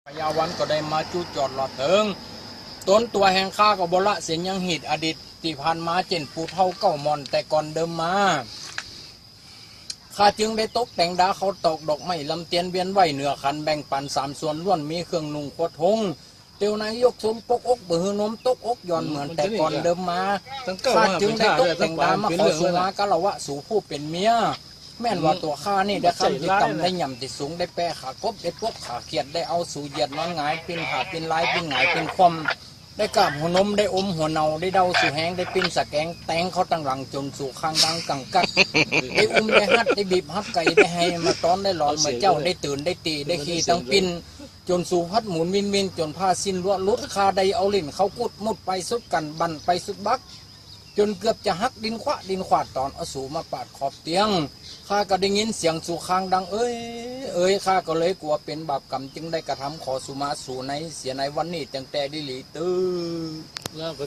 พญาวันก็ได้มาจูจอดหลอดเถิงต้นตัวแห่งข้าก็บละเสียงยังหิดอดีตที่ผ่านมาเจนปูเท่าเก้ามอนแต่ก่อนเดิมมาข้าจึงได้ตกแต่งดาเขาตอกดอกไม้ลำเตียนเวียนไหวเหนือขันแบ่งปันสามส่วนล้วนมีเครื่องนุ่งโคทงเตียวนายยกสมปกอกเบือนมตกอกย้อนเหมือนแต่ก่อนเดิมมาข้าจึงได้ตกแต่งดามาขอสุมากะละวะสู่ผู้เป็นเมียแม่นว่าตัวข้านี่ได้คำที่ต่ำได้ย่ำติดสูงได้แปรขากบได้ปกขาเขียดได้เอาสู่เหยียดนอนหงายปินขาปินลายปินหงายปินคว่ำได้กาบหัวนมได้อมหัวเนาได้เดาสู่แหงได้ปินสะแกงแตงเขาตั้งหลังจนสู่ข้างดังกังกัดได้ได้ฮัดได้บีบฮับไก่ได้ให้มาตอนได้หลอนเหมือนเจ้าได้ตื่นได้ตีได้ขี่ตั้งปินจนสู่พัดหมุนวินวินจนผ้าสิ้นลวดลุดคาได้เอาลิ่นเขากุดมุดไปสุดกันบันไปสุดบักจนเกือบจะหักดินขวาดตอนเอาสู่มาปาดขอบเตียงข้าก็ได้ยินเสียงสู่ข้างดังเอ้ยข้าก็เลยกลัวเป็นบาปกรรมจึงได้กระทำขอสุมาสู่ในเสียในวันนี้ตั้งแต่ดิลีตื้อ